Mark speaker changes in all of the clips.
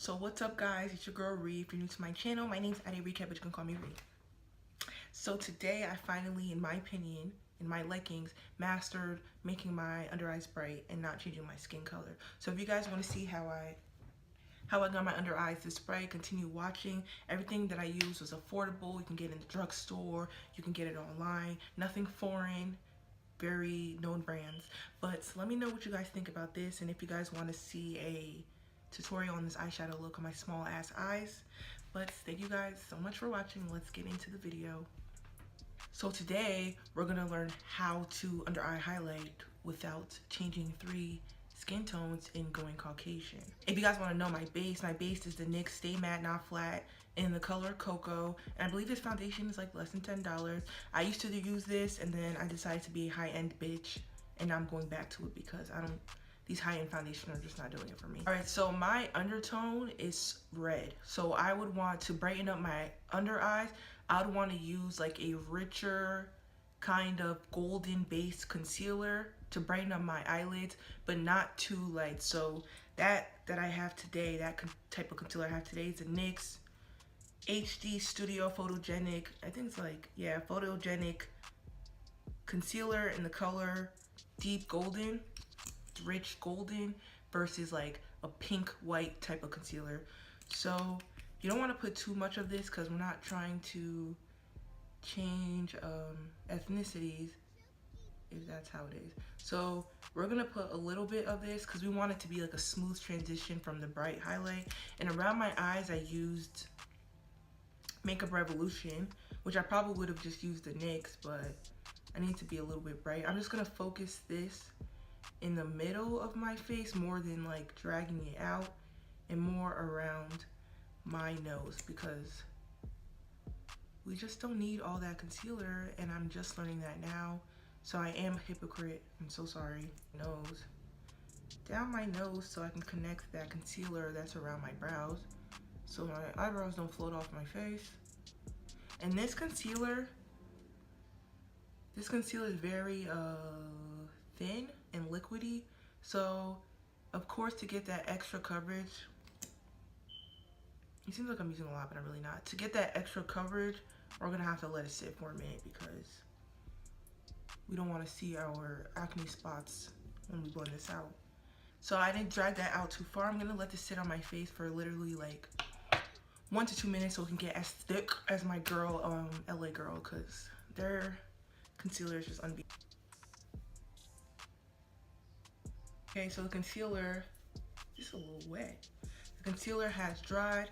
Speaker 1: So what's up, guys? It's your girl Ree. If you're new to my channel, my name's Undereyes, but you can call me Ree. So today I finally, in my opinion, in my likings, mastered making my under eyes bright and not changing my skin color. So if you guys want to see how I got my under eyes this bright, continue watching. Everything that I used was affordable. You can get it in the drugstore, you can get it online, nothing foreign, very known brands. But let me know what you guys think about this, and if you guys want to see a tutorial on this eyeshadow look on my small ass eyes. But thank you guys so much for watching. Let's get into the video. So today we're gonna learn how to under eye highlight without changing 3 skin tones and going Caucasian. If you guys want to know my base is the NYX Stay Matte Not Flat in the color Cocoa, and I believe this foundation is like less than $10. I used to use this, and then I decided to be a high-end bitch, and now I'm going back to it because these high-end foundations are just not doing it for me. Alright, so my undertone is red. So I would want to brighten up my under eyes. I would want to use like a richer kind of golden base concealer to brighten up my eyelids, but not too light. So that I have today, that type of concealer I have today is a NYX HD Studio Photogenic, I think it's like, yeah, Photogenic concealer in the color Deep Golden, rich golden, versus like a pink white type of concealer. So you don't want to put too much of this because we're not trying to change ethnicities, if that's how it is. So we're gonna put a little bit of this because we want it to be like a smooth transition from the bright highlight. And around my eyes I used Makeup Revolution, which I probably would have just used the NYX, but I need to be a little bit bright. I'm just gonna focus this in the middle of my face more than like dragging it out, and more around my nose because we just don't need all that concealer, and I'm just learning that now. So I am a hypocrite, I'm so sorry. Nose, down my nose so I can connect that concealer that's around my brows so my eyebrows don't float off my face. And this concealer is very thin and liquidy, so of course to get that extra coverage, it seems like I'm using a lot but I'm really not. To get that extra coverage, we're gonna have to let it sit for a minute because we don't want to see our acne spots when we blend this out. So I didn't drag that out too far. I'm gonna let this sit on my face for literally like 1 to 2 minutes so it can get as thick as my girl, LA girl, because their concealer is just unbeatable. Okay, so the concealer is a little wet. The concealer has dried.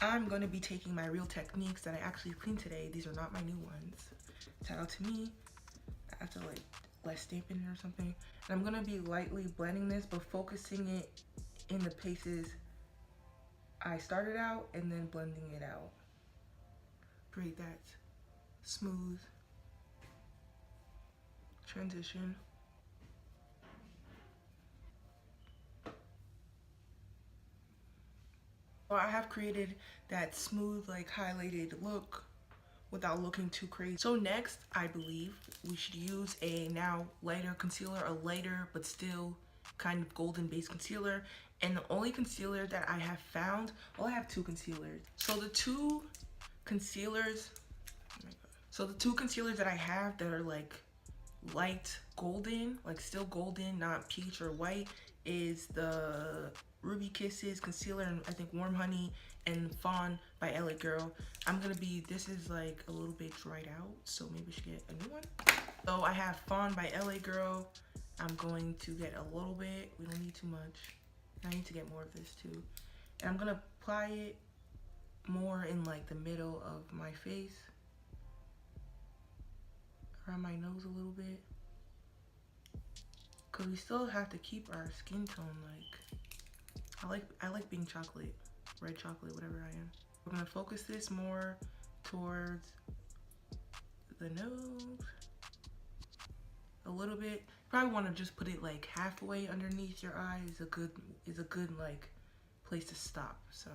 Speaker 1: I'm going to be taking my Real Techniques that I actually cleaned today. These are not my new ones. Shout out to me. I have to like less stamp in it or something. And I'm going to be lightly blending this, but focusing it in the places I started out and then blending it out. Create that smooth transition. So I have created that smooth, like highlighted look without looking too crazy. So next, I believe we should use a now lighter concealer, a lighter but still kind of golden base concealer. And the only concealer that I have found, well, I have 2 concealers. So the two concealers that I have that are like light golden, like still golden, not peach or white, is the Ruby Kisses concealer and I think Warm Honey and Fawn by LA Girl. This is like a little bit dried out, so maybe I should get a new one. So I have Fawn by LA Girl. I'm going to get a little bit, we don't need too much. I need to get more of this too. And I'm gonna apply it more in like the middle of my face, around my nose a little bit, because we still have to keep our skin tone like, I like being chocolate, red chocolate, whatever I am. We're gonna focus this more towards the nose a little bit. Probably want to just put it like halfway underneath your eye is a good like place to stop. So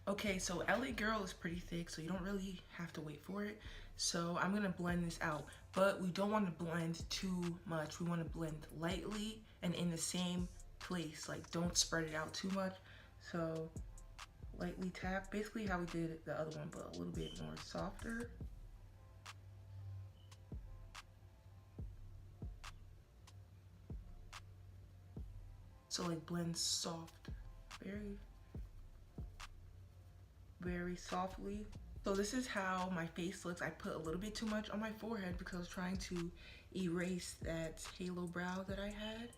Speaker 1: okay, so LA Girl is pretty thick, so you don't really have to wait for it. So I'm gonna blend this out, but we don't want to blend too much. We want to blend lightly and in the same place, like don't spread it out too much. So lightly tap, basically how we did the other one, but a little bit more softer. So like blend soft, very, very softly. So this is how my face looks. I put a little bit too much on my forehead because I was trying to erase that halo brow that I had.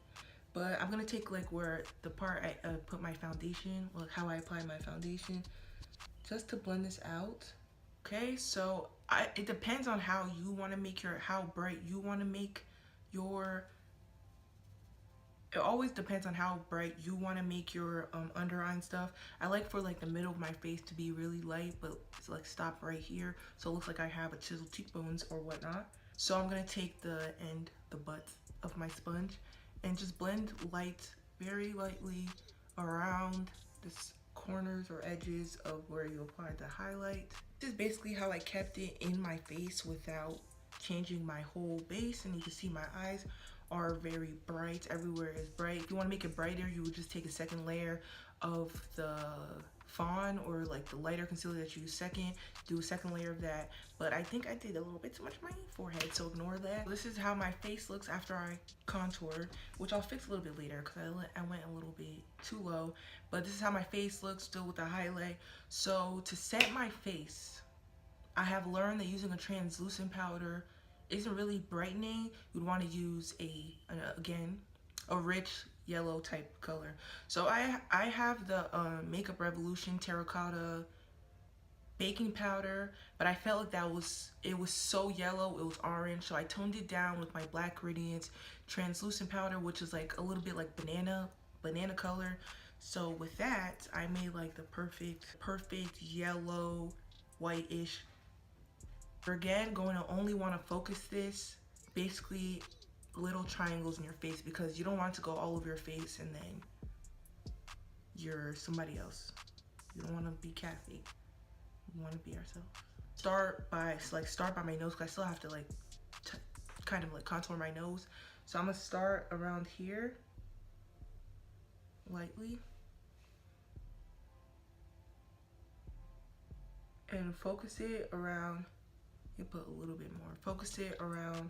Speaker 1: But I'm gonna take like where the part I put my foundation, like how I apply my foundation, just to blend this out. Okay, so it depends on how you want to make how bright you want to make your, it always depends on how bright you want to make your under eye and stuff. I like for like the middle of my face to be really light, but it's like stop right here, so it looks like I have a chiseled cheekbones or whatnot. So I'm gonna take the butt of my sponge and just blend light, very lightly around this corners or edges of where you applied the highlight. This is basically how I kept it in my face without changing my whole base, and you can see my eyes are very bright. Everywhere is bright. If you want to make it brighter, you would just take a second layer of the fawn or like the lighter concealer that you use second, do a second layer of that. But I think I did a little bit too much on my forehead, so ignore that. This is how my face looks after I contoured, which I'll fix a little bit later because I went a little bit too low. But this is how my face looks still with the highlight. So to set my face, I have learned that using a translucent powder isn't really brightening. You'd want to use again, a rich yellow type color. So I have the Makeup Revolution terracotta baking powder, but I felt like it was so yellow, it was orange, so I toned it down with my Black Radiance translucent powder, which is like a little bit like banana color. So with that, I made like the perfect yellow whitish. Again, going to only want to focus this basically little triangles in your face, because you don't want to go all over your face and then you're somebody else. You don't want to be Kathy. We want to be ourselves. Start by my nose, because I still have to like kind of like contour my nose. So I'm gonna start around here lightly and focus it around. You put a little bit more. Focus it around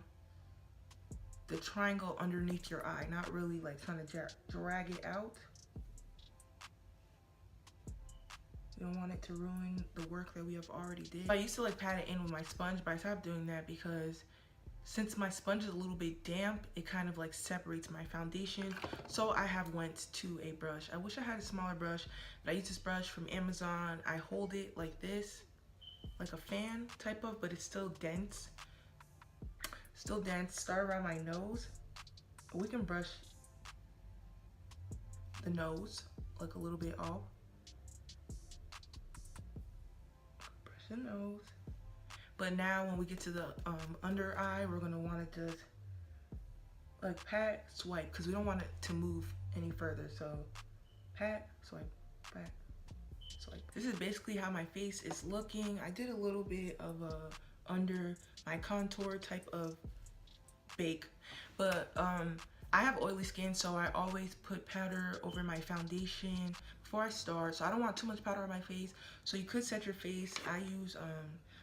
Speaker 1: the triangle underneath your eye, not really like trying to drag it out. You don't want it to ruin the work that we have already did. I used to like pat it in with my sponge, but I stopped doing that because since my sponge is a little bit damp, it kind of like separates my foundation. So I have went to a brush. I wish I had a smaller brush, but I use this brush from Amazon. I hold it like this, like a fan type of, but it's still dense. Still dense. Start around my nose. We can brush the nose like a little bit off. Brush the nose. But now when we get to the under eye, we're gonna want to just like pat, swipe, because we don't want it to move any further. So pat, swipe, pat, swipe. This is basically how my face is looking. I did a little bit of a under my contour type of bake, but I have oily skin, so I always put powder over my foundation before I start, so I don't want too much powder on my face. So you could set your face.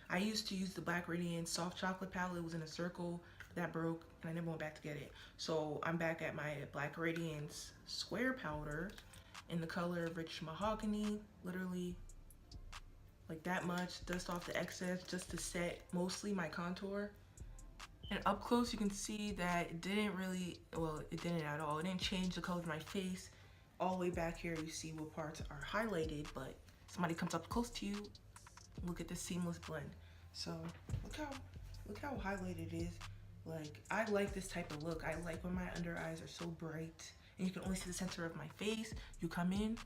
Speaker 1: I used to use the Black Radiance soft chocolate palette. It was in a circle that broke and I never went back to get it, so I'm back at my Black Radiance square powder in the color Rich Mahogany. Literally like that much. Dust off the excess just to set mostly my contour. And up close you can see that it didn't really, well, it didn't at all. It didn't change the color of my face. All the way back here you see what parts are highlighted, but somebody comes up close to you, look at this seamless blend. So look how highlighted it is. Like, I like this type of look. I like when my under eyes are so bright and you can only see the center of my face. You come in,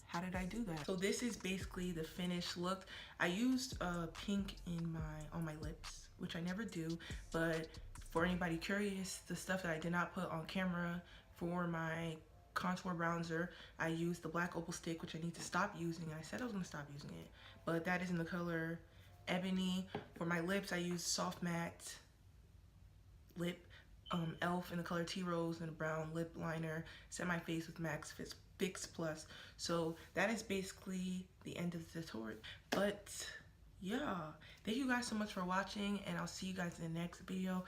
Speaker 1: how did I do that? So this is basically the finished look. I used pink on my lips, which I never do, but for anybody curious, the stuff that I did not put on camera for my contour bronzer, I used the black opal stick, which I need to stop using. I said I was gonna stop using it, but that is in the color Ebony. For my lips, I used soft matte lip, e.l.f. in the color Tea Rose and a brown lip liner. Set my face with MAC Fix Plus. So that is basically the end of the tutorial. But yeah, thank you guys so much for watching, and I'll see you guys in the next video.